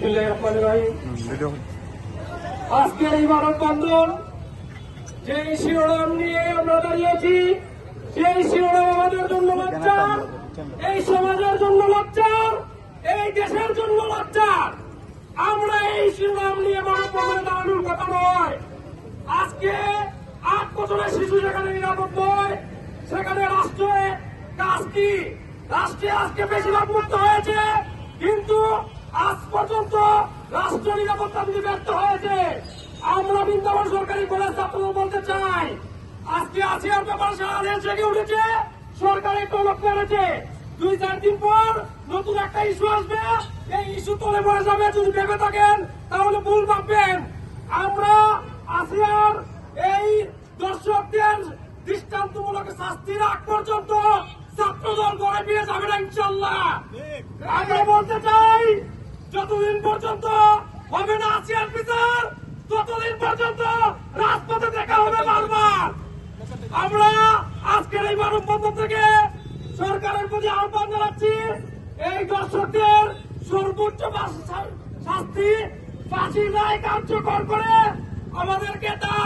বিসমিল্লাহির রহমানির রহিম। আজকের এই মানববন্ধন যে শিরোনাম নিয়ে আমরা দাঁড়িয়েছি, সেই শিরোনাম আমাদের জন্য লজ্জার, এই সমাজের জন্য লজ্জার, এই দেশের জন্য লজ্জার। আমরা এই শিরোনাম নিয়ে মানববন্ধনে দাঁড়ানোর কথা নয়। আজকে 8 বছরের শিশু যেখানে নিরাপদ নয়, সেখানে রাষ্ট্রে কাজ কি? রাষ্ট্রে আজকে বেশিরভাগ মুক্ত হয়েছে, কিন্তু আজ পর্যন্ত রাষ্ট্র নিরাপত্তা দিতে ব্যর্থ হয়েছে। আমরা বৃন্দাবন সরকারি কলেজ ছাত্রদের বলতে চাই, আজকে আসিয়ার ব্যাপারে সারা দেশ জেগে উঠেছে, সরকারের টনক মেরেছে। 2-4 দিন পর নতুন একটা ইস্যু আসবে, এই ইস্যু তলে পড়ে যাবে। যদি ভেবে থাকেন তাহলে ভুল ভাববেন। আমরা আসিয়ার এই দর্শকদের দৃষ্টান্তমূলক শাস্তির আগ পর্যন্ত ছাত্রদল ঘরে ফিরে যাবে না ইনশাল্লাহ। আমরা বলতে চাই, যতদিন পর্যন্ত হবে না আসিয়ার বিচার, ততদিন পর্যন্ত রাজপথে দেখা হবে বারবার। আমরা আজকের এই মানববন্ধন থেকে সরকারের প্রতি আহ্বান জানাচ্ছি, এই দর্শকদের সর্বোচ্চ শাস্তি ফাঁসির রায় কার্যকর করে আমাদেরকে তা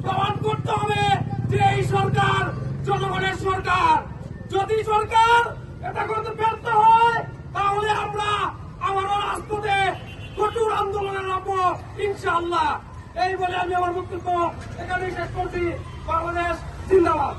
প্রমাণ করতে হবে যে এই সরকার জনগণের সরকার। যদি সরকার এটা করতে ব্যর্থ হয়, তাহলে আমরা আবারও রাজপথে কঠোর আন্দোলনে নামবো ইনশাআল্লাহ। এই বলে আমি আমার বক্তব্য এখানেই শেষ করছি। বাংলাদেশ জিন্দাবাদ।